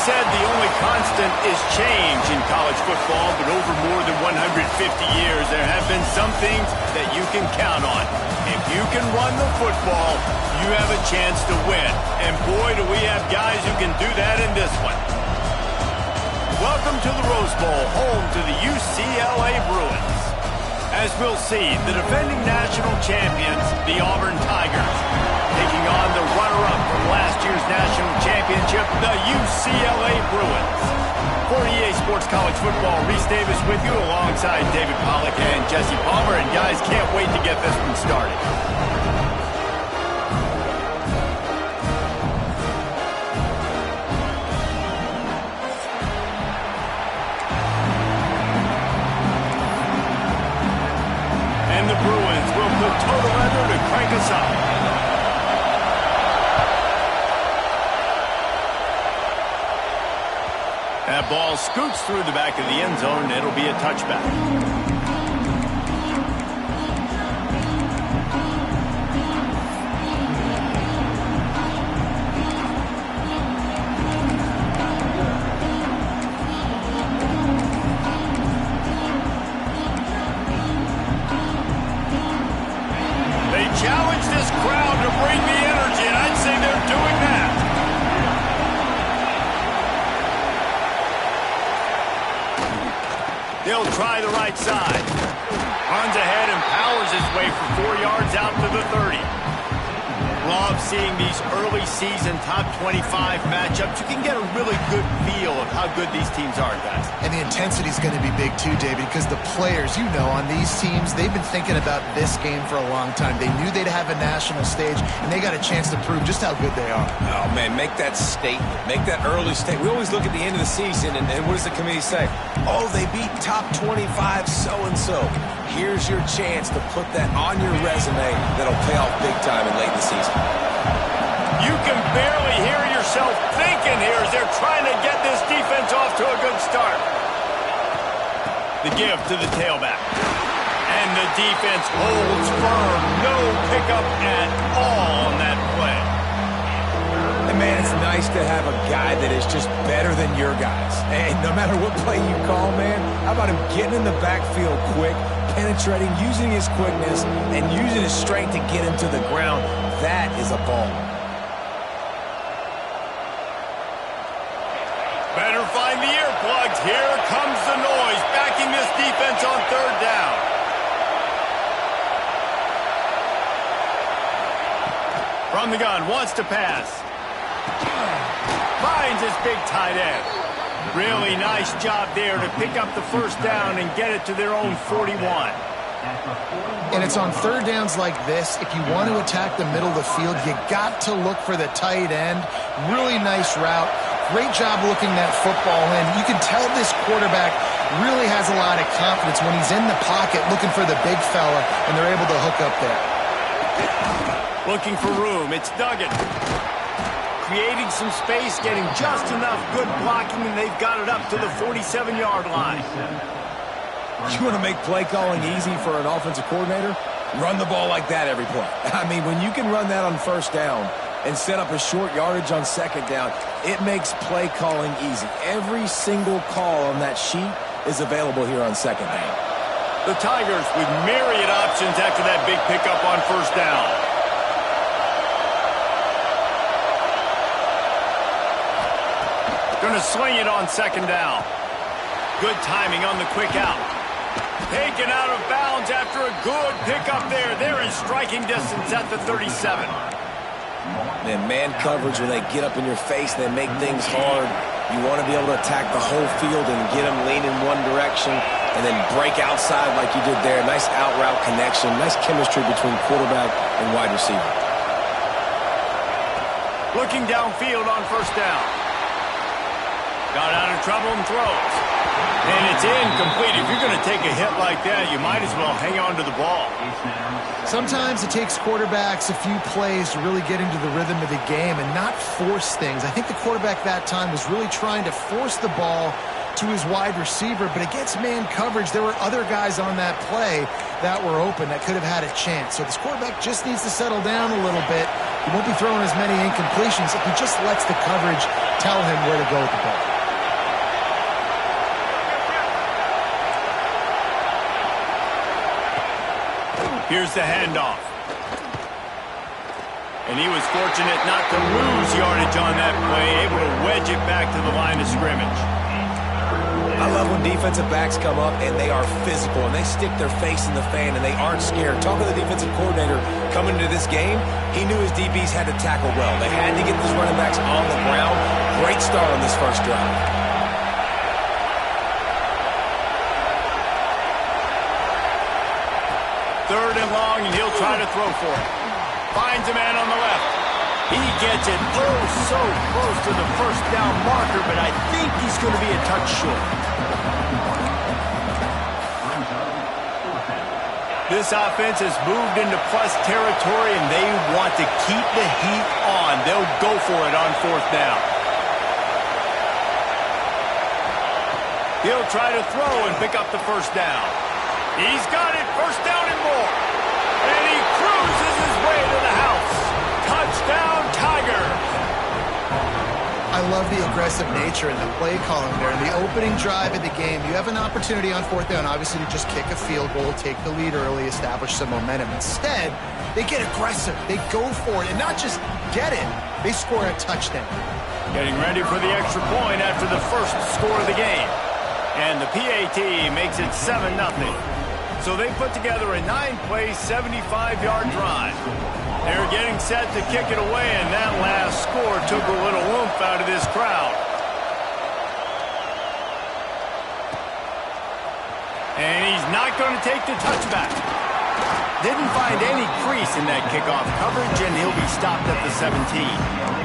said the only constant is change in college football, but over more than 150 years, there have been some things that you can count on. If you can run the football, you have a chance to win. And boy, do we have guys who can do that in this one. Welcome to the Rose Bowl, home to the UCLA Bruins. As we'll see, the defending national champions, the Auburn Tigers, taking on the runner-up from last year's national championship, the UCLA Bruins. For EA Sports College Football, Reese Davis with you alongside David Pollack and Jesse Palmer. And guys, can't wait to get this one started. And the Bruins will put total leather to crank us up. That ball scoots through the back of the end zone. It'll be a touchback. They challenge this crowd to bring the energy, and I'd say they're doing that. He'll try the right side. Runs ahead and powers his way for 4 yards out to the 30. Love seeing these early season top 25 matchups. You can get a really good feel of how good these teams are, guys. And the intensity is going to be big too, David, because the players, you know, on these teams, they've been thinking about this game for a long time. They knew they'd have a national stage, and they got a chance to prove just how good they are. Oh, man, make that statement. Make that early statement. We always look at the end of the season, and what does the committee say? Oh, they beat top 25 so-and-so. Here's your chance to put that on your resume that'll pay off big time and late in the season. You can barely hear yourself thinking here as they're trying to get this defense off to a good start. The give to the tailback. And the defense holds firm. No pickup at all on that play. And man, it's nice to have a guy that is just better than your guys. And no matter what play you call, man, how about him getting in the backfield quick, penetrating, using his quickness, and using his strength to get him to the ground. That is a ball. Better find the earplugs. Here comes the noise, backing this defense on third down. From the gun, wants to pass. Finds his big tight end. Really nice job there to pick up the first down and get it to their own 41. And it's on third downs like this, if you want to attack the middle of the field, you got to look for the tight end. Really nice route. Great job looking that football in. You can tell this quarterback really has a lot of confidence when he's in the pocket looking for the big fella, and they're able to hook up there. Looking for room. It's Duggan. Creating some space, getting just enough good blocking, and they've got it up to the 47-yard line. You want to make play calling easy for an offensive coordinator? Run the ball like that every play. I mean, when you can run that on first down and set up a short yardage on second down, it makes play calling easy. Every single call on that sheet is available here on second down. The Tigers with myriad options after that big pickup on first down. Going to sling it on second down. Good timing on the quick out. Taken out of bounds after a good pickup there. They're in striking distance at the 37. And man coverage, when they get up in your face, they make things hard. You want to be able to attack the whole field and get them leaning one direction and then break outside like you did there. Nice out route connection. Nice chemistry between quarterback and wide receiver. Looking downfield on first down. Got out of trouble and throws. And it's incomplete. If you're going to take a hit like that, you might as well hang on to the ball. Sometimes it takes quarterbacks a few plays to really get into the rhythm of the game and not force things. I think the quarterback that time was really trying to force the ball to his wide receiver, but against man coverage, there were other guys on that play that were open that could have had a chance. So this quarterback just needs to settle down a little bit. He won't be throwing as many incompletions if he just lets the coverage tell him where to go with the ball. Here's the handoff. And he was fortunate not to lose yardage on that play, able to wedge it back to the line of scrimmage. I love when defensive backs come up and they are physical and they stick their face in the fan and they aren't scared. Talking to the defensive coordinator coming into this game, he knew his DBs had to tackle well. They had to get these running backs on the ground. Great start on this first drive. Third and long, and he'll try to throw for it. Finds a man on the left. He gets it so close to the first down marker, but I think he's going to be a touch short. This offense has moved into plus territory, and they want to keep the heat on. They'll go for it on fourth down. He'll try to throw and pick up the first down. He's got it, first down and more. And he cruises his way to the house. Touchdown, Tigers. I love the aggressive nature and the play calling there. In the opening drive of the game, you have an opportunity on fourth down, obviously, to just kick a field goal, take the lead early, establish some momentum. Instead, they get aggressive. They go for it, and not just get it, they score a touchdown. Getting ready for the extra point after the first score of the game. And the PAT makes it 7-0. So they put together a 9-play, 75-yard drive. They're getting set to kick it away, and that last score took a little oomph out of this crowd. And he's not going to take the touchback. Didn't find any crease in that kickoff coverage, and he'll be stopped at the 17.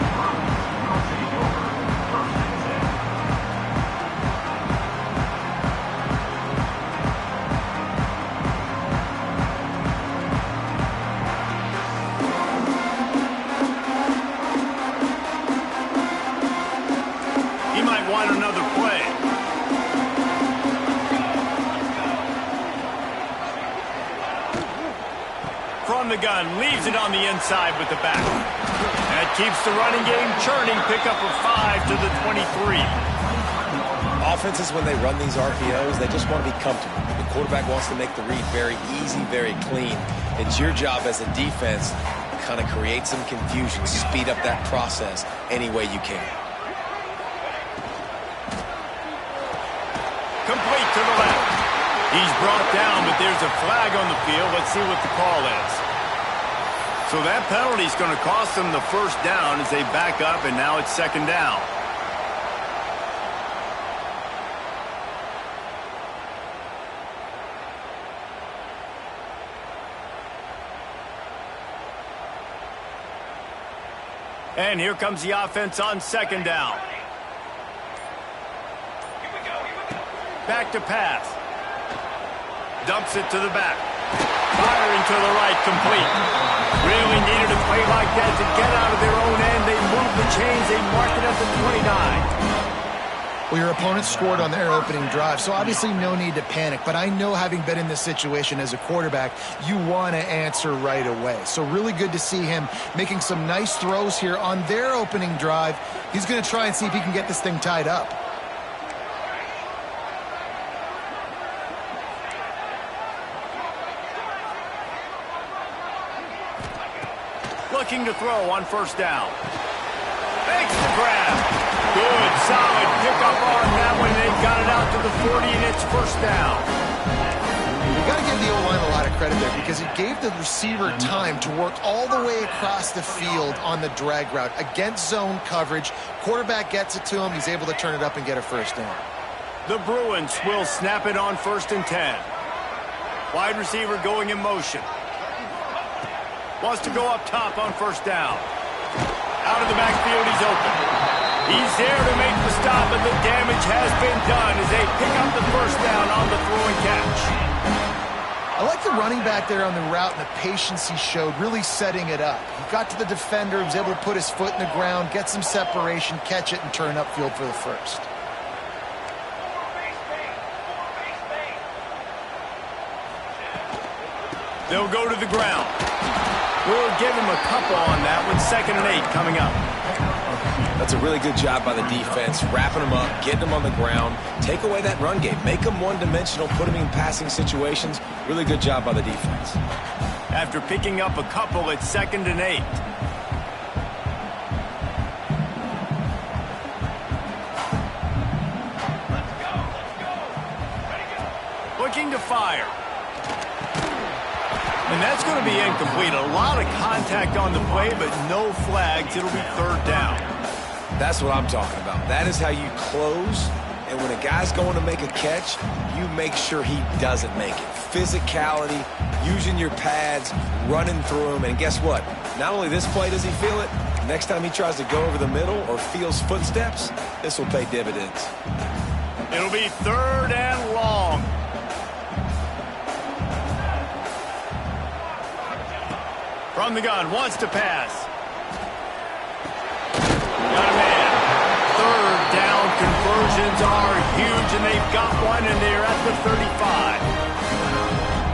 The gun leaves it on the inside with the back. That keeps the running game churning. Pickup of 5 to the 23. Offenses, when they run these RPOs, they just want to be comfortable. The quarterback wants to make the read very easy, very clean. It's your job as a defense to kind of create some confusion, speed up that process any way you can. Complete to the left. He's brought down, but there's a flag on the field. Let's see what the call is. So that penalty is going to cost them the first down as they back up, and now it's second down. And here comes the offense on second down. Back to pass. Dumps it to the back. Firing to the right, complete. Really needed a play like that to get out of their own end. They move the chains. They mark it at the 29. Well, your opponent scored on their opening drive, so obviously no need to panic. But I know, having been in this situation as a quarterback, you want to answer right away. So really good to see him making some nice throws here on their opening drive. He's going to try and see if he can get this thing tied up. Looking to throw on first down. Makes the grab. Good, solid pickup on that one. They got it out to the 40, and it's first down. You got to give the O-line a lot of credit there, because it gave the receiver time to work all the way across the field on the drag route against zone coverage. Quarterback gets it to him. He's able to turn it up and get a first down. The Bruins will snap it on 1st and 10. Wide receiver going in motion. Wants to go up top on first down. Out of the backfield, he's open. He's there to make the stop, and the damage has been done as they pick up the first down on the throw and catch. I like the running back there on the route and the patience he showed, really setting it up. He got to the defender, was able to put his foot in the ground, get some separation, catch it, and turn upfield for the first. They'll go to the ground. We'll give him a couple on that with 2nd and 8 coming up. That's a really good job by the defense, wrapping them up, getting them on the ground. Take away that run game. Make them one-dimensional, put them in passing situations. Really good job by the defense. After picking up a couple, it's 2nd and 8. Looking to fire. And that's going to be incomplete. A lot of contact on the play, but no flags. It'll be 3rd down. That's what I'm talking about. That is how you close. And when a guy's going to make a catch, you make sure he doesn't make it. Physicality, using your pads, running through him. And guess what? Not only this play does he feel it, next time he tries to go over the middle or feels footsteps, this will pay dividends. It'll be 3rd and long. From the gun, wants to pass. Got a man. 3rd down conversions are huge, and they've got one, and they're at the 35.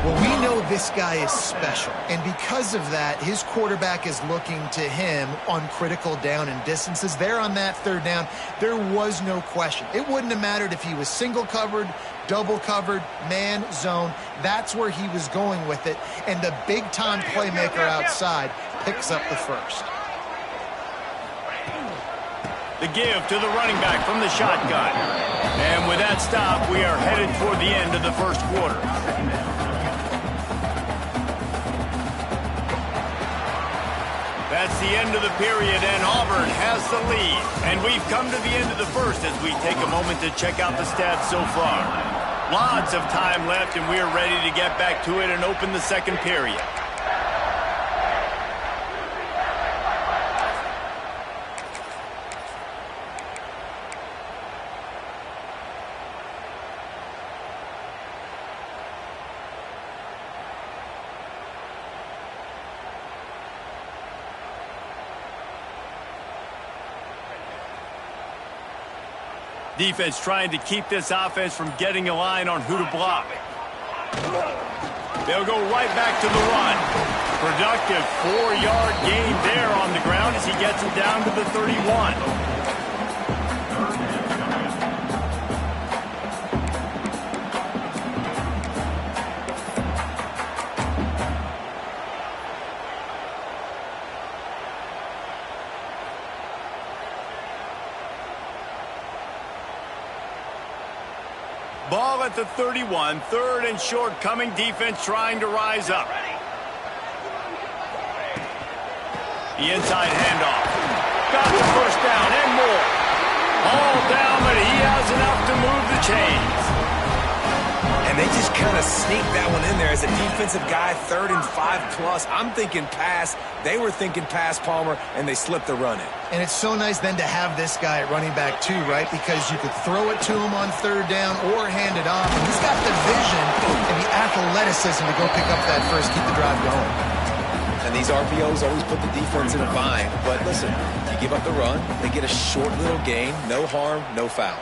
Well, we know this guy is special, and because of that, his quarterback is looking to him on critical down and distances. There on that 3rd down, there was no question. It wouldn't have mattered if he was single covered, double covered, man, zone. That's where he was going with it, and the big-time playmaker outside picks up the 1st. The give to the running back from the shotgun. And with that stop, we are headed toward the end of the 1st quarter. That's the end of the period, and Auburn has the lead. And we've come to the end of the 1st as we take a moment to check out the stats so far. Lots of time left, and we are ready to get back to it and open the 2nd period. Defense trying to keep this offense from getting a line on who to block. They'll go right back to the run. Productive 4-yard gain there on the ground as he gets him down to the 31. Ball at the 31, 3rd and short coming. Defense trying to rise up. The inside handoff. Got the 1st down and more. All down, but he has enough to move the chains. And they just kind of sneaked that one in there as a defensive guy, 3rd and 5+. I'm thinking pass. They were thinking pass, Palmer, and they slipped the run in. And it's so nice then to have this guy at running back too, right? Because you could throw it to him on 3rd down or hand it off. And he's got the vision and the athleticism to go pick up that 1st, keep the drive going. And these RPOs always put the defense in a bind. But listen, you give up the run, they get a short little gain, no harm, no foul.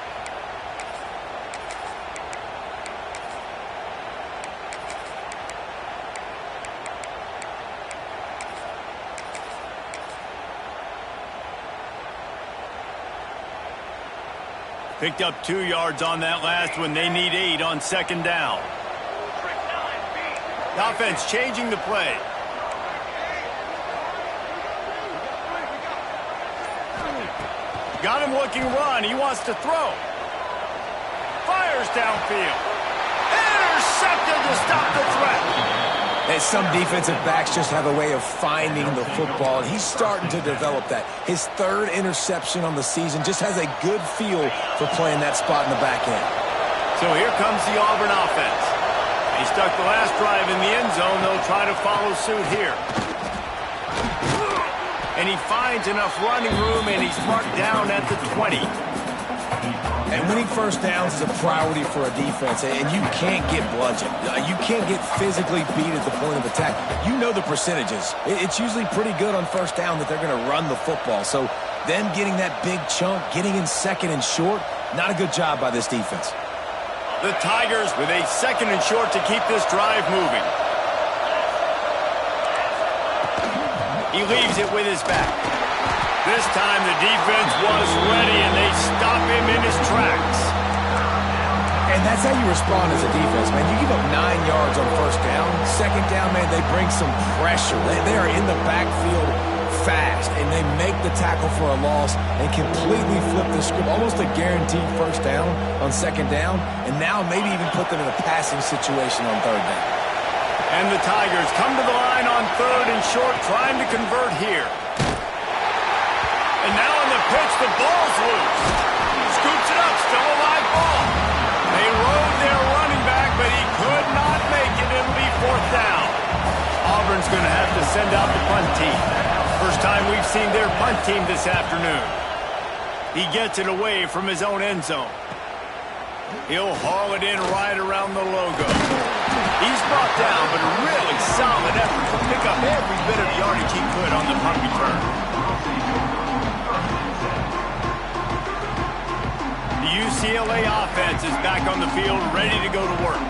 Picked up 2 yards on that last one. They need 8 on 2nd down. The offense changing the play. Got him looking run. He wants to throw. Fires downfield. Intercepted to stop the threat. And some defensive backs just have a way of finding the football, and he's starting to develop that. His 3rd interception on the season, just has a good feel for playing that spot in the back end. So here comes the Auburn offense. He stuck the last drive in the end zone. They'll try to follow suit here. And he finds enough running room, and he's marked down at the 20. And winning 1st downs is a priority for a defense, and you can't get bludgeoned. You can't get physically beat at the point of attack. You know the percentages. It's usually pretty good on 1st down that they're going to run the football. So then getting that big chunk, getting in 2nd and short, not a good job by this defense. The Tigers with a 2nd and short to keep this drive moving. He leaves it with his back. This time the defense was ready, and they stop him in his tracks. And that's how you respond as a defense, man. You give up 9 yards on first down. Second down, man, they bring some pressure. They are in the backfield fast, and they make the tackle for a loss and completely flip the script. Almost a guaranteed first down on second down, and now maybe even put them in a passing situation on third down. And the Tigers come to the line on third and short, trying to convert here. And now on the pitch, the ball's loose. Scoops it up, still a live ball. They rode their running back, but he could not make it. It'll be fourth down. Auburn's going to have to send out the punt team. First time we've seen their punt team this afternoon. He gets it away from his own end zone. He'll haul it in right around the logo. He's brought down, but a really solid effort to pick up every bit of yardage he could on the punt return. The UCLA offense is back on the field, ready to go to work.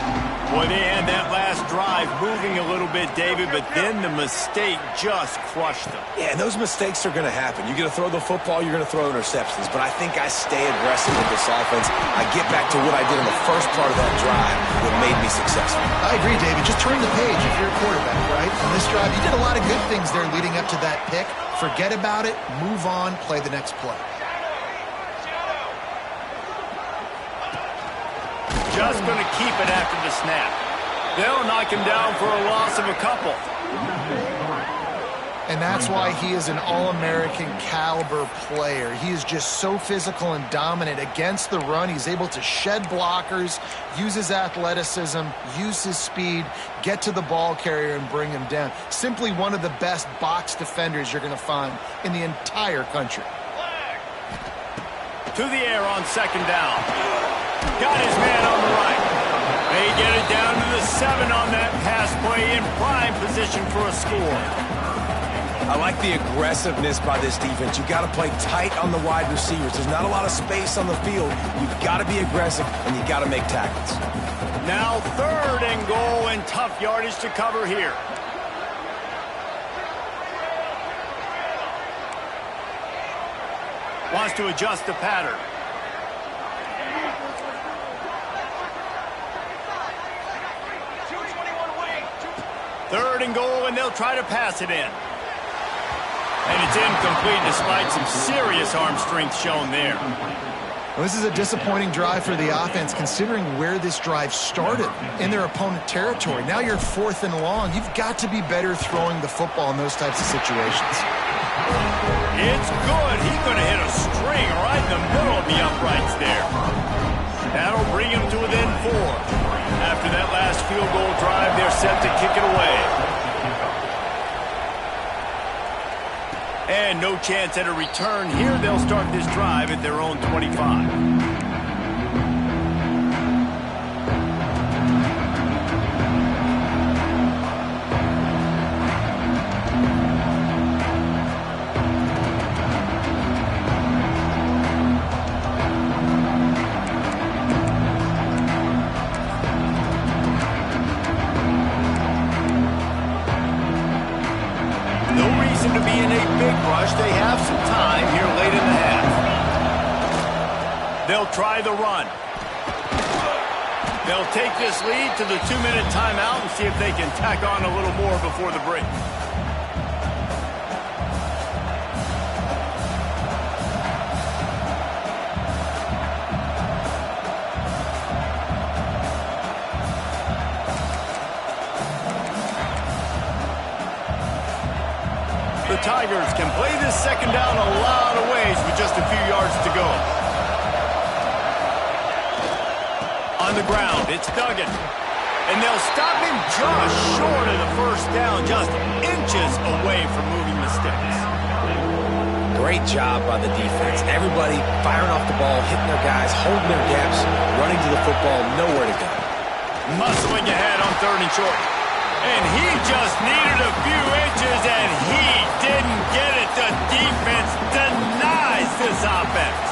Boy, they had that last drive moving a little bit, David, but then the mistake just crushed them. Yeah, and those mistakes are going to happen. You're going to throw the football, you're going to throw interceptions, but I think I stay aggressive with this offense. I get back to what I did in the first part of that drive that made me successful. I agree, David. Just turn the page if you're a quarterback, right? On this drive, you did a lot of good things there leading up to that pick. Forget about it, move on, play the next play. Just going to keep it after the snap. They'll knock him down for a loss of a couple. And that's why he is an All-American caliber player. He is just so physical and dominant against the run. He's able to shed blockers, use his athleticism, use his speed, get to the ball carrier and bring him down. Simply one of the best box defenders you're going to find in the entire country. To the air on second down. Got his man on the right. They get it down to the 7 on that pass play, in prime position for a score. I like the aggressiveness by this defense. You've got to play tight on the wide receivers. There's not a lot of space on the field. You've got to be aggressive, and you've got to make tackles. Now third and goal, and tough yardage to cover here. Wants to adjust the pattern. Third and goal, and they'll try to pass it in. And it's incomplete despite some serious arm strength shown there. Well, this is a disappointing drive for the offense considering where this drive started in their opponent territory. Now you're fourth and long. You've got to be better throwing the football in those types of situations. It's good. He's going to hit a string right in the middle of the uprights there. That'll bring him to within 4. After that last field goal drive, they're set to kick it away. And no chance at a return here. They'll start this drive at their own 25. To be in a big rush. They have some time here late in the half. They'll try the run. They'll take this lead to the 2-minute timeout and see if they can tack on a little more before the break. The Tigers can play this second down a lot of ways with just a few yards to go. On the ground, it's Duggan. And they'll stop him just short of the first down, just inches away from moving the sticks. Great job by the defense. Everybody firing off the ball, hitting their guys, holding their gaps, running to the football, nowhere to go. Muscling ahead on third and short. And he just needed a few inches, and he didn't get it. The defense denies this offense.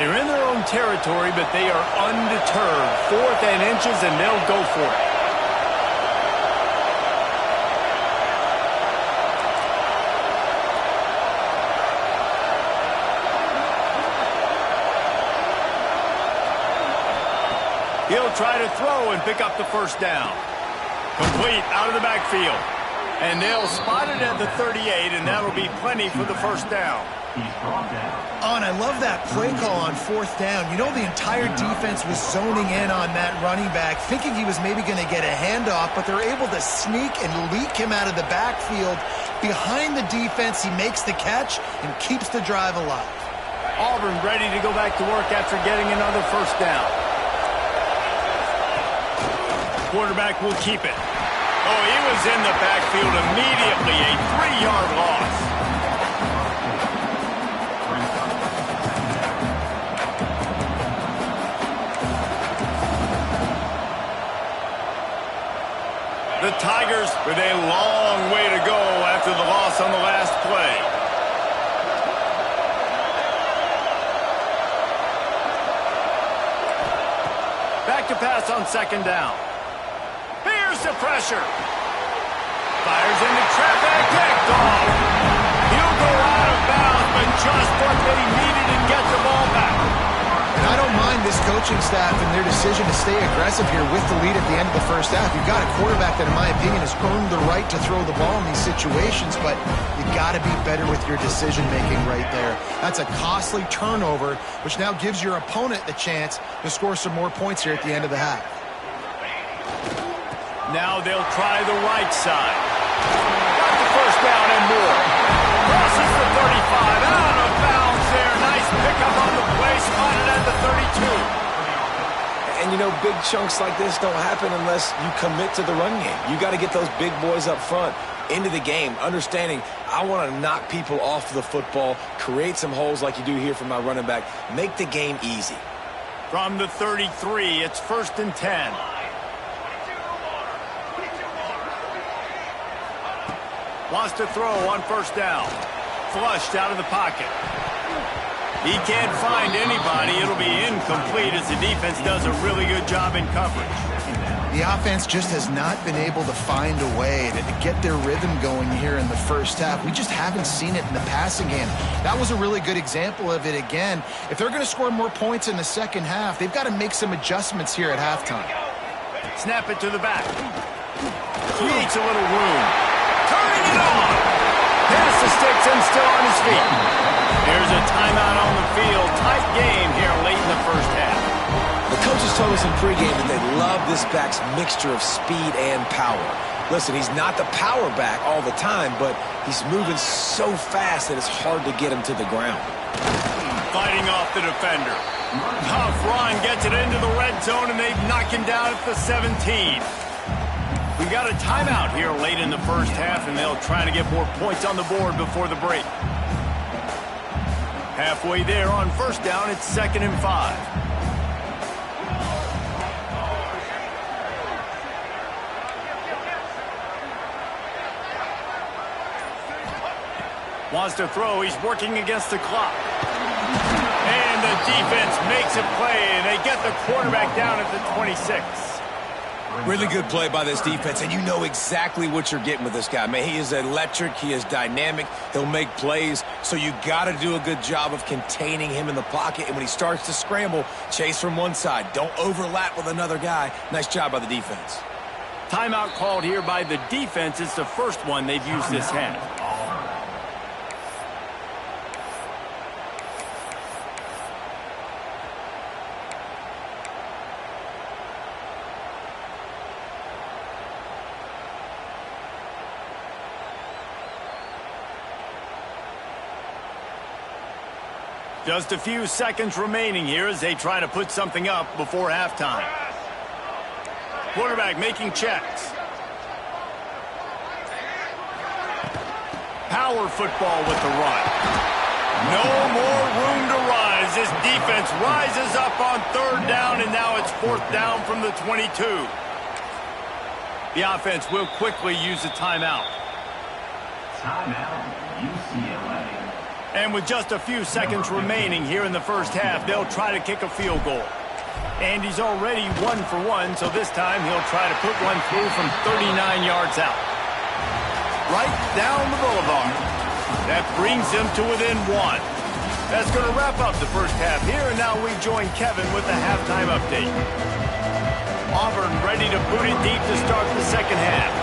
They're in their own territory, but they are undeterred. 4th and inches, and they'll go for it. He'll try to throw and pick up the first down. Complete out of the backfield. And they'll spot it at the 38, and that'll be plenty for the first down. Oh, and I love that play call on 4th down. You know, the entire defense was zoning in on that running back, thinking he was maybe going to get a handoff, but they're able to sneak and leak him out of the backfield. Behind the defense, he makes the catch and keeps the drive alive. Auburn ready to go back to work after getting another first down. Quarterback will keep it. Oh, he was in the backfield immediately. A 3-yard loss. The Tigers with a long way to go after the loss on the last play. Back to pass on 2nd down. Here's the pressure. Fires into traffic. Picked off. He'll go out of bounds, but just what they needed to get the ball back. And I don't mind this coaching staff and their decision to stay aggressive here with the lead at the end of the first half. You've got a quarterback that, in my opinion, has earned the right to throw the ball in these situations, but you got to be better with your decision-making right there. That's a costly turnover, which now gives your opponent the chance to score some more points here at the end of the half. Now they'll try the right side. Got the first down and more. Crosses the 35. Out of bounds there. Nice pickup on the play. Spotted at the 32. And, you know, big chunks like this don't happen unless you commit to the run game. You got to get those big boys up front into the game, understanding I want to knock people off the football, create some holes like you do here for my running back, make the game easy. From the 33, it's 1st and 10. Wants to throw on 1st down. Flushed out of the pocket. He can't find anybody. It'll be incomplete as the defense does a really good job in coverage. The offense just has not been able to find a way to get their rhythm going here in the first half. We just haven't seen it in the passing game. That was a really good example of it again. If they're going to score more points in the second half, they've got to make some adjustments here at halftime. Snap it to the back. Creates a little room. Turning it on. Pass the sticks and still on his feet. There's a timeout on the field. Tight game here late in the first half. The coaches told us in pregame that they love this back's mixture of speed and power. Listen, he's not the power back all the time, but he's moving so fast that it's hard to get him to the ground. Fighting off the defender. Tough run gets it into the red zone, and they knock him down at the 17. We got a timeout here late in the first half, and they'll try to get more points on the board before the break. Halfway there on 1st down, it's 2nd and 5. Wants to throw. He's working against the clock. And the defense makes a play, and they get the quarterback down at the 26. Really good play by this defense, and you know exactly what you're getting with this guy. Man, he is electric. He is dynamic. He'll make plays, so you got to do a good job of containing him in the pocket. And when he starts to scramble, chase from one side. Don't overlap with another guy. Nice job by the defense. Timeout called here by the defense. It's the first one they've used this half. Just a few seconds remaining here as they try to put something up before halftime. Quarterback making checks. Power football with the run. No more room to run as this defense rises up on 3rd down, and now it's 4th down from the 22. The offense will quickly use a timeout. Timeout, UCLA. And with just a few seconds remaining here in the first half, they'll try to kick a field goal. And he's already 1 for 1, so this time he'll try to put one through from 39 yards out. Right down the boulevard. That brings him to within 1. That's going to wrap up the first half here, and now we join Kevin with the halftime update. Auburn ready to boot it deep to start the second half.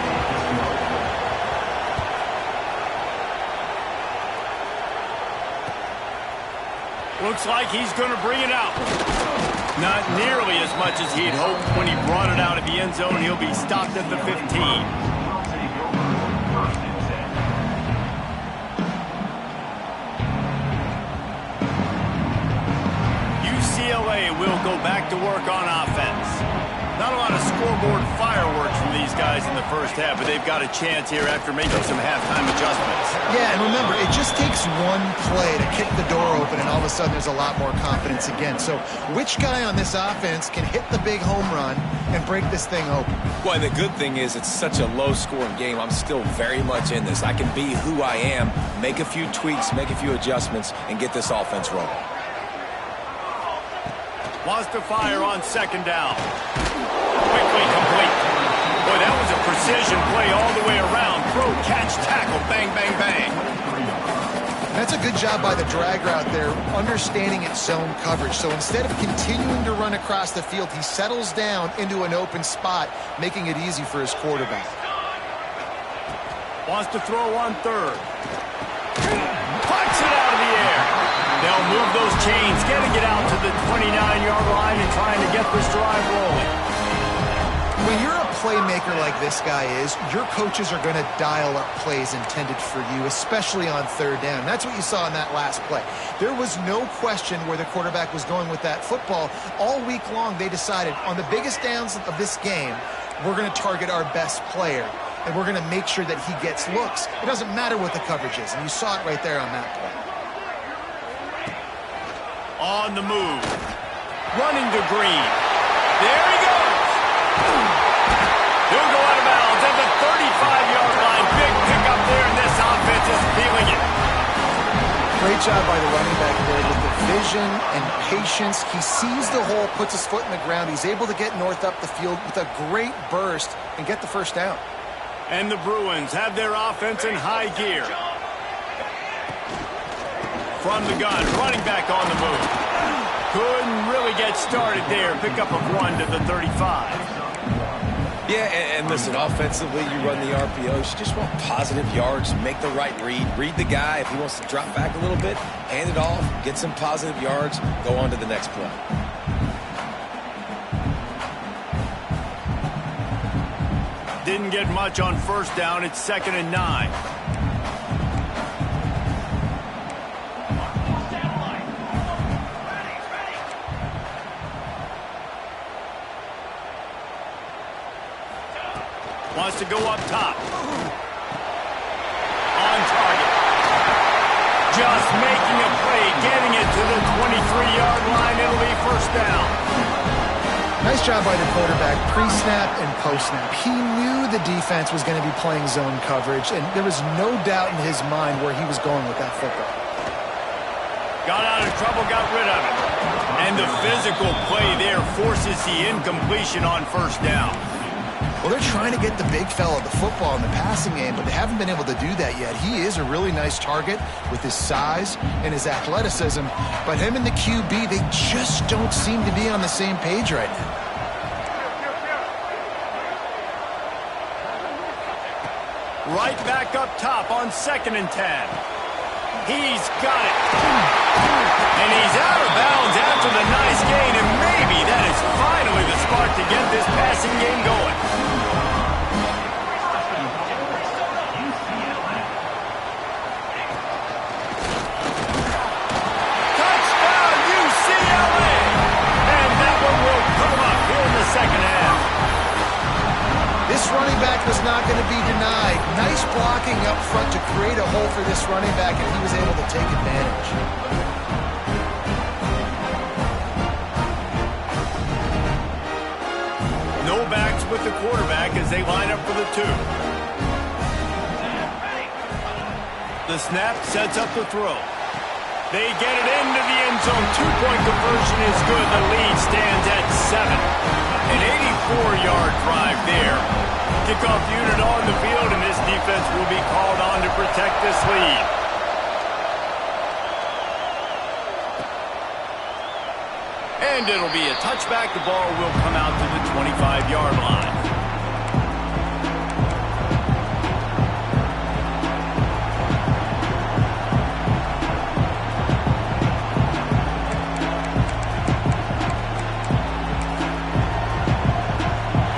Looks like he's going to bring it out. Not nearly as much as he'd hoped when he brought it out of the end zone. He'll be stopped at the 15. UCLA will go back to work on offense. Not a lot of scoreboard fireworks from these guys in the first half, but they've got a chance here after making some halftime adjustments. Yeah, and remember, it just takes one play to kick the door open, and all of a sudden there's a lot more confidence again. So which guy on this offense can hit the big home run and break this thing open? Well, the good thing is it's such a low-scoring game. I'm still very much in this. I can be who I am, make a few tweaks, make a few adjustments, and get this offense rolling. Wants to fire on second down. Quickly complete. Boy, that was a precision play all the way around. Throw, catch, tackle, bang, bang, bang. That's a good job by the drag route there, understanding its zone coverage. So instead of continuing to run across the field, he settles down into an open spot, making it easy for his quarterback. Wants to throw on third. Pucks it out of the air. They'll move those chains, getting it out to the 29-yard line and trying to get this drive rolling. When you're a playmaker like this guy is, your coaches are going to dial up plays intended for you, especially on third down. That's what you saw in that last play. There was no question where the quarterback was going with that football. All week long, they decided on the biggest downs of this game, we're going to target our best player, and we're going to make sure that he gets looks. It doesn't matter what the coverage is, and you saw it right there on that play. On the move. Running to Green. There he goes. He'll go out of bounds at the 35-yard line. Big pickup there, and this offense is feeling it. Great job by the running back there with the vision and patience. He sees the hole, puts his foot in the ground. He's able to get north up the field with a great burst and get the first down. And the Bruins have their offense in high gear. From the gun, running back on the move. Couldn't really get started there. Pickup of 1 to the 35. Yeah, and listen, offensively, you run the RPOs. You just want positive yards, make the right read the guy. If he wants to drop back a little bit, hand it off, get some positive yards, go on to the next play. Didn't get much on first down. It's 2nd and 9. Wants to go up top. On target. Just making a play, getting it to the 23-yard line. It'll be first down. Nice job by the quarterback, pre-snap and post-snap. He knew the defense was going to be playing zone coverage, and there was no doubt in his mind where he was going with that football. Got out of trouble, got rid of it. And the physical play there forces the incompletion on first down. Well, they're trying to get the big fella the football in the passing game, but they haven't been able to do that yet. He is a really nice target with his size and his athleticism, but him and the QB, they just don't seem to be on the same page right now. Right back up top on 2nd and 10. He's got it. And he's out of bounds after the nice gain, and maybe that is finally the spark to get this passing game going. Touchdown, UCLA! And that one will come up here in the second half. This running back was not going to be denied. Nice blocking up front to create a hole for this running back, and he was able to take advantage. No backs with the quarterback as they line up for the 2. The snap sets up the throw. They get it into the end zone. Two-point conversion is good. The lead stands at 7. An 84-yard drive there. Kickoff unit on the field, and this defense will be called on to protect this lead. And it'll be a touchback. The ball will come out to the 25-yard line.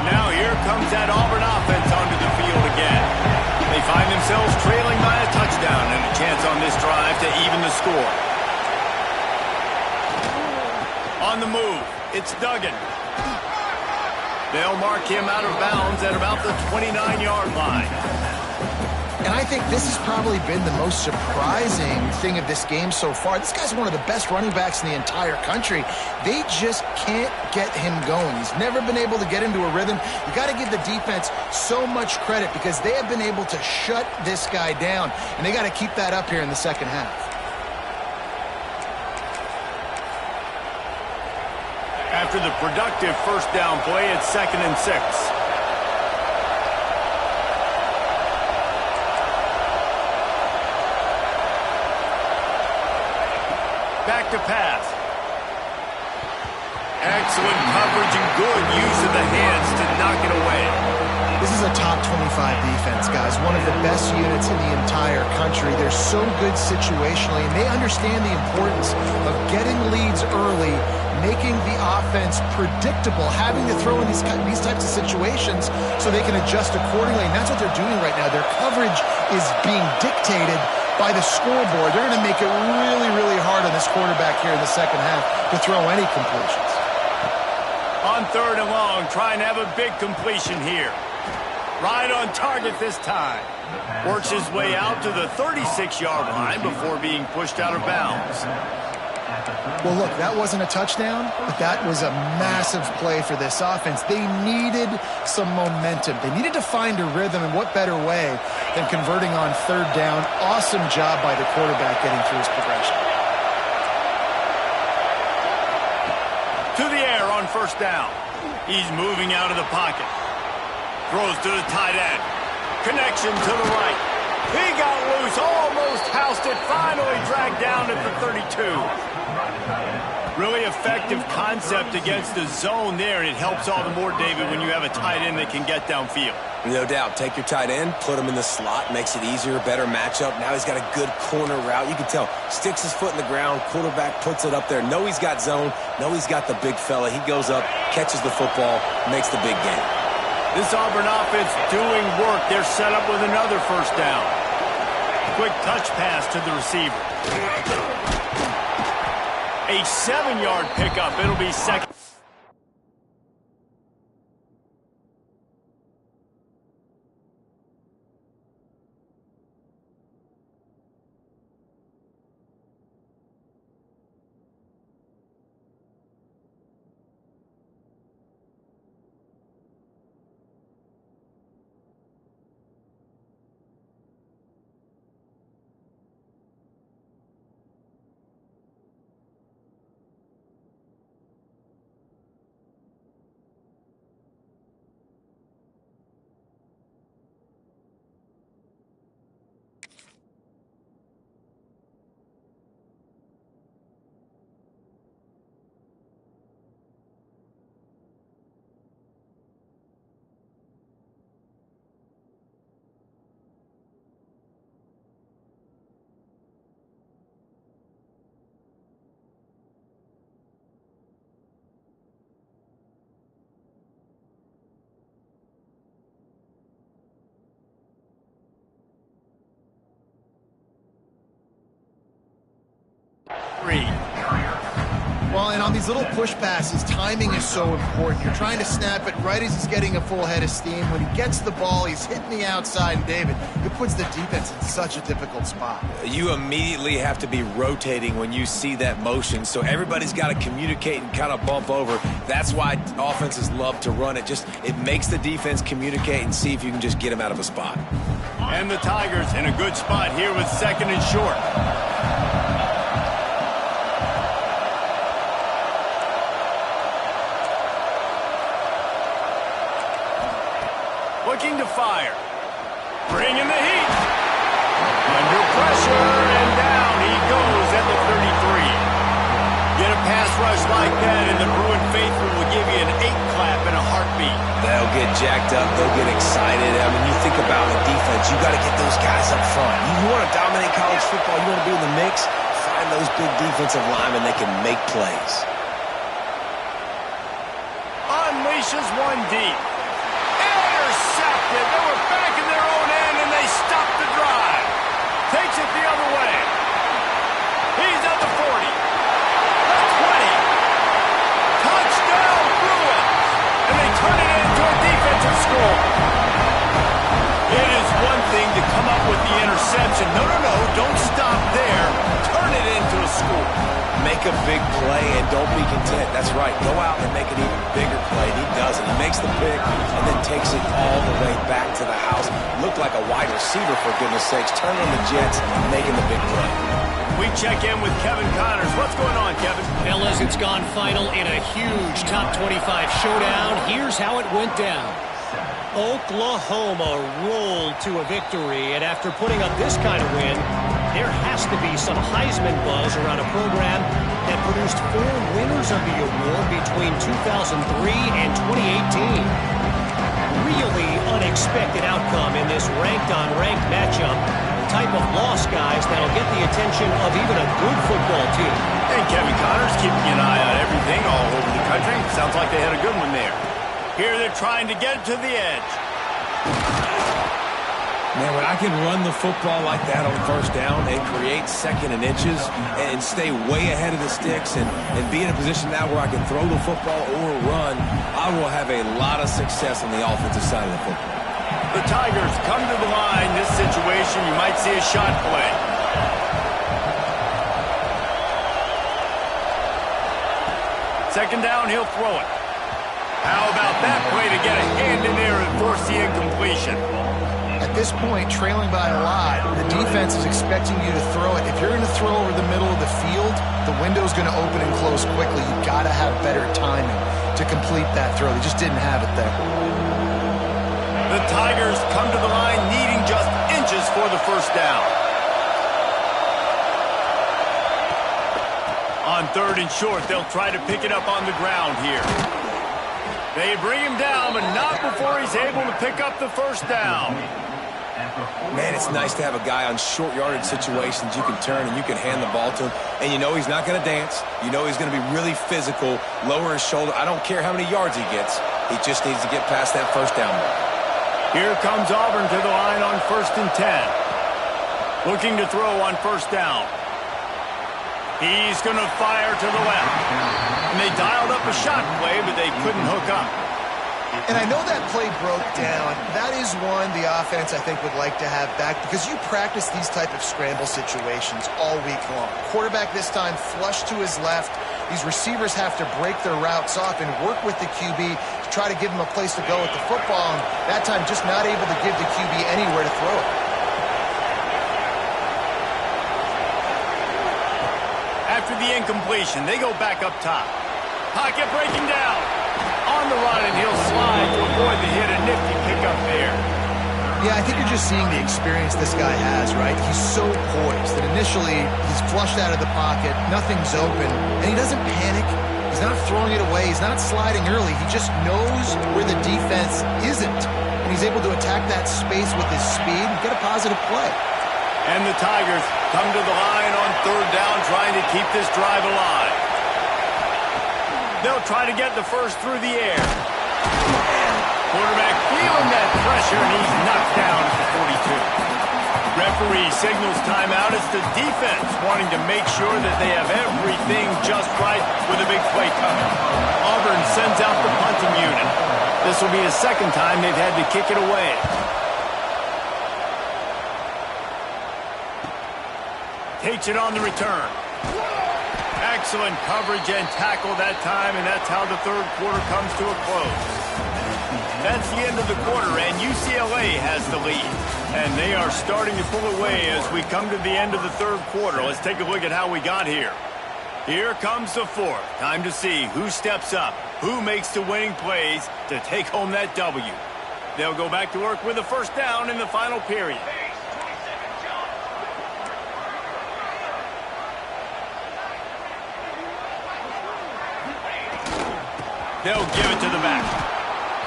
Now here comes that Auburn offense onto the field again. They find themselves trailing by a touchdown and a chance on this drive to even the score. On the move, it's Duggan. They'll mark him out of bounds at about the 29-yard line. And I think this has probably been the most surprising thing of this game so far. This guy's one of the best running backs in the entire country. They just can't get him going. He's never been able to get into a rhythm. You got to give the defense so much credit because they have been able to shut this guy down, and they got to keep that up here in the second half. After the productive first down play, it's 2nd and 6. Back to pass. Excellent coverage and good use of the hands to knock it away. This is a top 25 defense, guys. One of the best units in the entire country. They're so good situationally, and they understand the importance of getting leads early, making the offense predictable, having to throw in these types of situations so they can adjust accordingly. And that's what they're doing right now. Their coverage is being dictated by the scoreboard. They're going to make it really, really hard on this quarterback here in the second half to throw any completions. On 3rd and long, trying to have a big completion here. Right on target this time. Works his way out to the 36-yard line before being pushed out of bounds. Well, look, that wasn't a touchdown, but that was a massive play for this offense. They needed some momentum. They needed to find a rhythm, and what better way than converting on 3rd down. Awesome job by the quarterback getting through his progression. To the air on 1st down. He's moving out of the pocket. Throws to the tight end. Connection to the right. He got loose, almost housed it, finally dragged down at the 32. Really effective concept against the zone there, and it helps all the more, David, when you have a tight end that can get downfield. No doubt. Take your tight end, put him in the slot, makes it easier, better matchup. Now he's got a good corner route. You can tell, sticks his foot in the ground, quarterback puts it up there. Know he's got zone, know he's got the big fella. He goes up, catches the football, makes the big game. This Auburn offense doing work. They're set up with another 1st down. Quick touch pass to the receiver. A 7-yard pickup. It'll be 2nd. Well, and on these little push passes, timing is so important. You're trying to snap it right as he's getting a full head of steam. When he gets the ball, he's hitting the outside, and David, it puts the defense in such a difficult spot. You immediately have to be rotating when you see that motion, so everybody's got to communicate and kind of bump over. That's why offenses love to run it. It makes the defense communicate and see if you can just get him out of a spot. And the Tigers in a good spot here with 2nd and short. Looking to fire. Bringing the heat. Under pressure, and down he goes at the 33. Get a pass rush like that, and the Bruin faithful will give you an 8-clap in a heartbeat. They'll get jacked up. They'll get excited. I mean, you think about the defense. You got to get those guys up front. You want to dominate college football. You want to be in the mix. Find those big defensive linemen that can make plays. Unleashes one deep. Intercepted. They were back in their own end, and they stopped the drive. Takes it the other way. He's at the 40. 20. Touchdown, Bruins. And they turn it into a defensive score. It is one thing to come up with the interception. No, don't stop there. Turn it into a score. Make a big play and don't be content. That's right. Go out and make an even bigger play. He does it. He makes the pick and then takes it all the way back to the house. Looked like a wide receiver, for goodness sakes. Turn on the Jets, making the big play. We check in with Kevin Connors. What's going on, Kevin? Fellas, it's gone final in a huge top 25 showdown. Here's how it went down. Oklahoma rolled to a victory, and after putting up this kind of win, there has to be some Heisman buzz around a program that produced 4 winners of the award between 2003 and 2018. Really unexpected outcome in this ranked-on-ranked matchup. Type of loss, guys, that'll get the attention of even a good football team. And Kevin Connors keeping an eye on everything all over the country. Sounds like they had a good one there. Here they're trying to get it to the edge. Man, when I can run the football like that on first down and create second and inches and stay way ahead of the sticks and be in a position now where I can throw the football or run, I will have a lot of success on the offensive side of the football. The Tigers come to the line. This situation, you might see a shot play. Second down, he'll throw it. How about that play to get a hand in there and force the incompletion? At this point, trailing by a lot, the defense is expecting you to throw it. If you're going to throw over the middle of the field, the window's going to open and close quickly. You've got to have better timing to complete that throw. They just didn't have it there. The Tigers come to the line needing just inches for the first down. On third and short, they'll try to pick it up on the ground here. They bring him down, but not before he's able to pick up the first down. Man, it's nice to have a guy on short yardage situations you can turn and you can hand the ball to him. And you know he's not going to dance. You know he's going to be really physical, lower his shoulder. I don't care how many yards he gets. He just needs to get past that first down mark. Here comes Auburn to the line on 1st and 10. Looking to throw on first down. He's going to fire to the left. And they dialed up a shot play, but they couldn't hook up. And I know that play broke down. That is one the offense, I think, would like to have back because you practice these type of scramble situations all week long. Quarterback this time flush to his left. These receivers have to break their routes off and work with the QB to try to give him a place to go with the football. And that time just not able to give the QB anywhere to throw it. After the incompletion, they go back up top. Pocket breaking down. On the run, and he'll slide to avoid the hit. A nifty pickup there. Yeah, I think you're just seeing the experience this guy has, right? He's so poised that initially he's flushed out of the pocket, nothing's open, and he doesn't panic. He's not throwing it away. He's not sliding early. He just knows where the defense isn't, and he's able to attack that space with his speed and get a positive play. And the Tigers come to the line on third down, trying to keep this drive alive. They'll try to get the first through the air. Quarterback feeling that pressure, and he's knocked down at the 42. Referee signals timeout. It's the defense wanting to make sure that they have everything just right with a big play coming. Auburn sends out the punting unit. This will be the second time they've had to kick it away. Takes it on the return. Excellent coverage and tackle that time, and that's how the third quarter comes to a close. That's the end of the quarter, and UCLA has the lead. And they are starting to pull away as we come to the end of the third quarter. Let's take a look at how we got here. Here comes the fourth. Time to see who steps up, who makes the winning plays to take home that W. They'll go back to work with a first down in the final period. They'll give it to the back.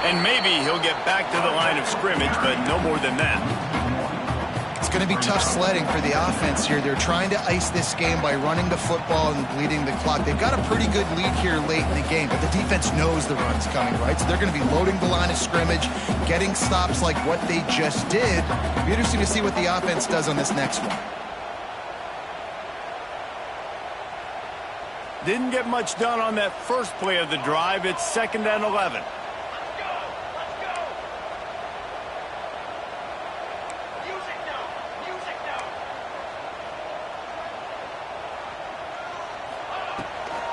And maybe he'll get back to the line of scrimmage, but no more than that. It's going to be tough sledding for the offense here. They're trying to ice this game by running the football and bleeding the clock. They've got a pretty good lead here late in the game, but the defense knows the run's coming, right? So they're going to be loading the line of scrimmage, getting stops like what they just did. It'll be interesting to see what the offense does on this next one. Didn't get much done on that first play of the drive. It's 2nd and 11.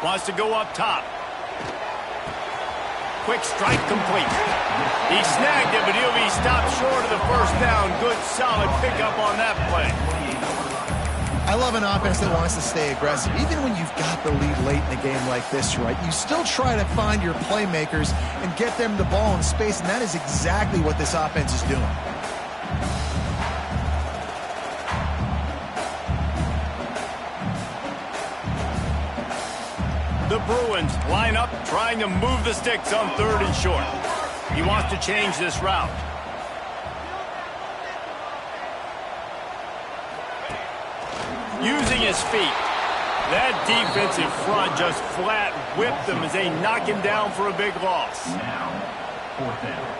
Wants to go up top. Quick strike complete. He snagged it, but he'll be stopped short of the first down. Good, solid pickup on that play. I love an offense that wants to stay aggressive. Even when you've got the lead late in a game like this, right, you still try to find your playmakers and get them the ball in space, and that is exactly what this offense is doing. The Bruins line up, trying to move the sticks on 3rd and short. He wants to change this route. Using his feet. That defensive front just flat whipped them as they knock him down for a big loss. Now, 4th down.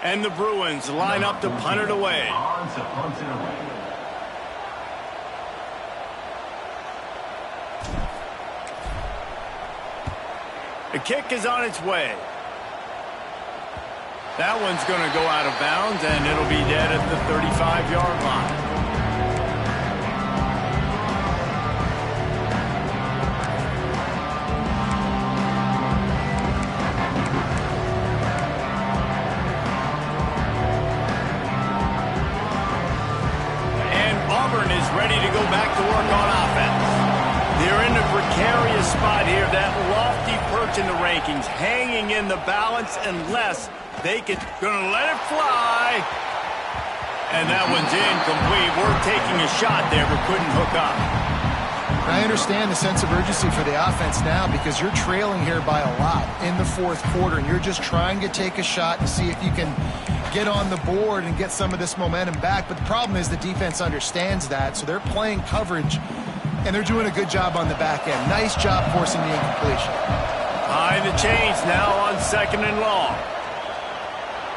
And the Bruins line up to punt it away. On to punt it away. The kick is on its way. That one's going to go out of bounds, and it'll be dead at the 35-yard line. And Auburn is ready to go back to work on offense. They're in a precarious spot here, that lofty perch in the rankings, hanging in the balance unless they gonna let it fly. And that one's incomplete. We're taking a shot there, but couldn't hook up. I understand the sense of urgency for the offense now because you're trailing here by a lot in the 4th quarter, and you're just trying to take a shot and see if you can get on the board and get some of this momentum back. But the problem is the defense understands that, so they're playing coverage, and they're doing a good job on the back end. Nice job forcing the incompletion. Behind the chains now on 2nd and long.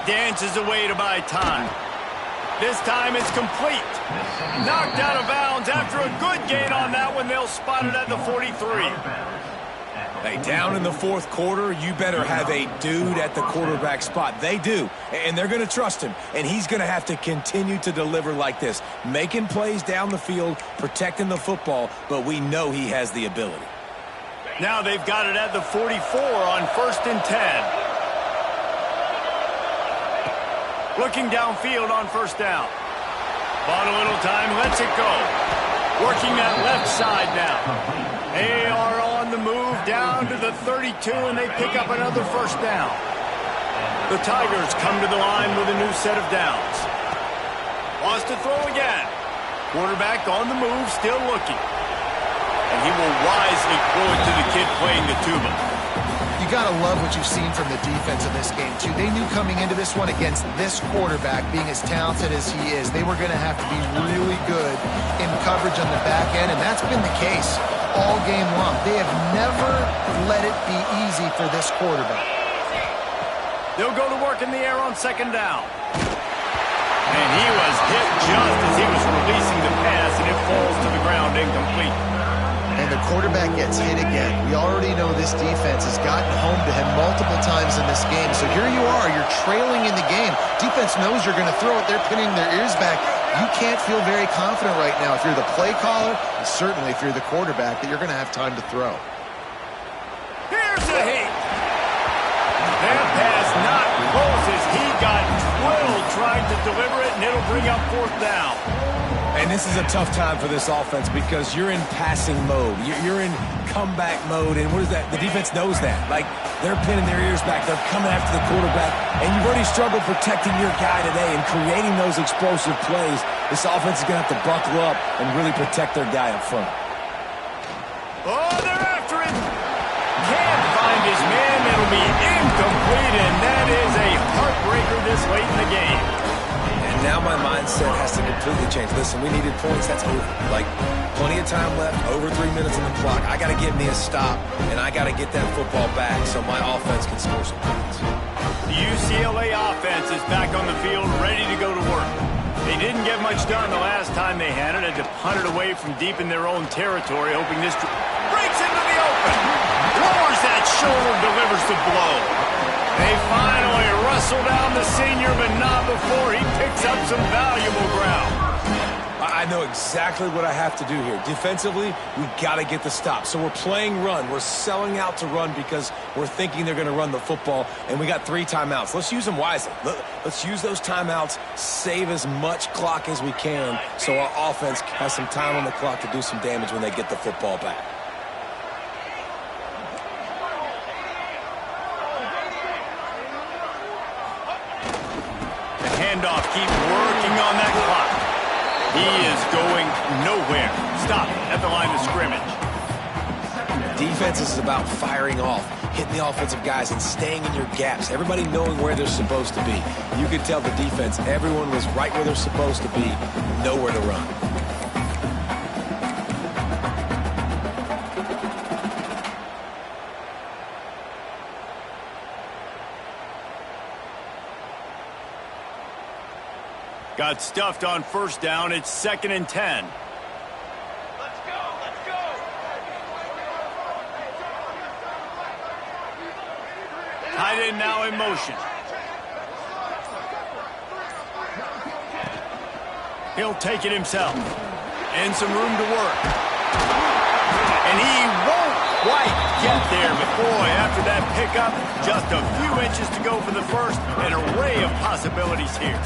Dances away to buy time. This time it's complete. Knocked out of bounds after a good gain on that one. They'll spot it at the 43. Hey, down in the 4th quarter, you better have a dude at the quarterback spot. They do, and they're going to trust him, and he's going to have to continue to deliver like this, making plays down the field, protecting the football, but we know he has the ability. Now they've got it at the 44 on 1st and 10. Looking downfield on 1st down. Bought a little time, lets it go. Working that left side now. They are on the move down to the 32, and they pick up another 1st down. The Tigers come to the line with a new set of downs. Wants to throw again. Quarterback on the move, still looking. And he will wisely throw it to the kid playing the tuba. You got to love what you've seen from the defense in this game, too. They knew coming into this one against this quarterback, being as talented as he is, they were going to have to be really good in coverage on the back end, and that's been the case all game long. They have never let it be easy for this quarterback. They'll go to work in the air on 2nd down. And he was hit just as he was releasing the pass, and it falls to the ground incomplete. And the quarterback gets hit again. We already know this defense has gotten home to him multiple times in this game. So here you are, you're trailing in the game. Defense knows you're going to throw it. They're pinning their ears back. You can't feel very confident right now if you're the play caller, and certainly if you're the quarterback, that you're going to have time to throw. Here's a hit. That pass not close as he got trying to deliver it, and it'll bring up fourth down. And this is a tough time for this offense because you're in passing mode. You're in comeback mode, and what is that? The defense knows that. Like, they're pinning their ears back. They're coming after the quarterback, and you've already struggled protecting your guy today and creating those explosive plays. This offense is going to have to buckle up and really protect their guy up front. Oh, they're after it. Can't find his man. It'll be incomplete, and that is a heartbreaker this late in the game. And now my mindset has to completely change. Listen, we needed points. That's over. Like, plenty of time left, over 3 minutes on the clock. I got to get me a stop, and I got to get that football back so my offense can score some points. The UCLA offense is back on the field, ready to go to work. They didn't get much done the last time they had it. Had to punt it away from deep in their own territory, hoping this breaks into the open. Lowers that shoulder, delivers the blow. They finally wrestle down the senior, but not before he picks up some valuable ground. I know exactly what I have to do here. Defensively, we got to get the stop. So we're playing run. We're selling out to run because we're thinking they're going to run the football, and we got 3 timeouts. Let's use them wisely. Let's use those timeouts, save as much clock as we can so our offense has some time on the clock to do some damage when they get the football back. The handoff, keep working on that clock. He is going nowhere. Stop at the line of scrimmage. Defense is about firing off, hitting the offensive guys, and staying in your gaps. Everybody knowing where they're supposed to be. You could tell the defense, everyone was right where they're supposed to be, nowhere to run. Got stuffed on first down. It's 2nd and 10. Let's go, let's go. Tight end now in motion. He'll take it himself. And some room to work. And he won't quite get there. But boy, after that pickup, just a few inches to go for the first. An array of possibilities here.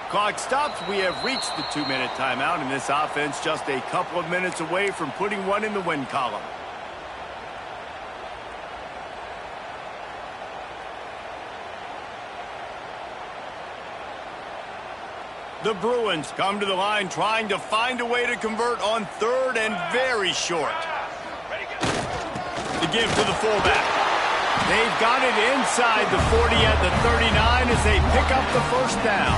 Clock stops. We have reached the 2-minute timeout, and this offense just a couple of minutes away from putting one in the win column. The Bruins come to the line trying to find a way to convert on 3rd and very short. The give to the fullback. They've got it inside the 40 at the 39 as they pick up the first down.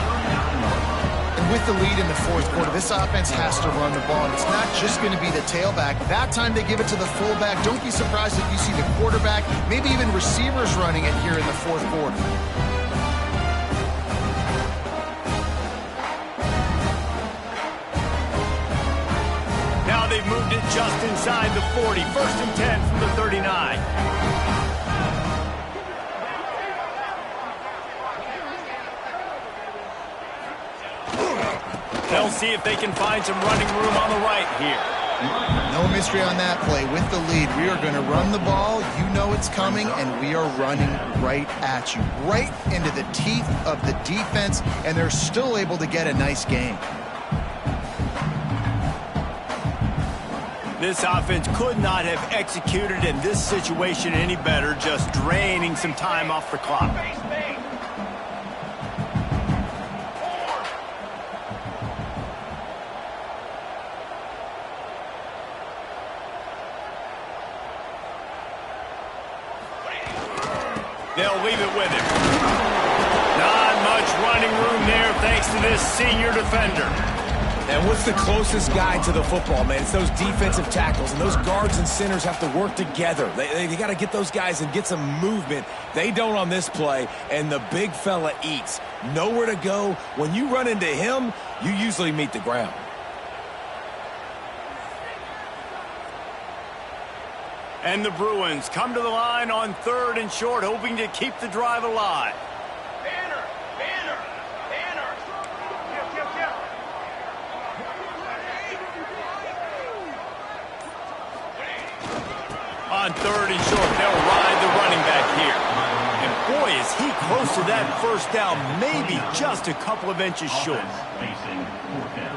And with the lead in the 4th quarter, this offense has to run the ball. And it's not just going to be the tailback. That time they give it to the fullback. Don't be surprised if you see the quarterback, maybe even receivers running it here in the 4th quarter. Now they've moved it just inside the 40. 1st and 10 from the 39. They'll see if they can find some running room on the right here. No mystery on that play. With the lead, we are going to run the ball. You know it's coming, and we are running right at you, right into the teeth of the defense, and they're still able to get a nice game. This offense could not have executed in this situation any better, just draining some time off the clock. They'll leave it with him. Not much running room there thanks to this senior defender. And what's the closest guy to the football, man? It's those defensive tackles, and those guards and centers have to work together. They got to get those guys and get some movement. They don't on this play, and the big fella eats. Nowhere to go. When you run into him, you usually meet the ground. And the Bruins come to the line on 3rd and short, hoping to keep the drive alive. Banner! Banner! Banner! On 3rd and short, they'll ride the running back here. And boy, is he close to that first down, maybe just a couple of inches short. Facing 4th down.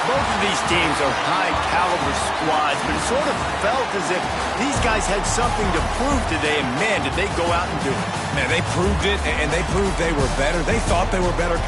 Both of these teams are high-caliber squads, but it sort of felt as if these guys had something to prove today, and man, did they go out and do it. Man, they proved it, and they proved they were better. They thought they were better.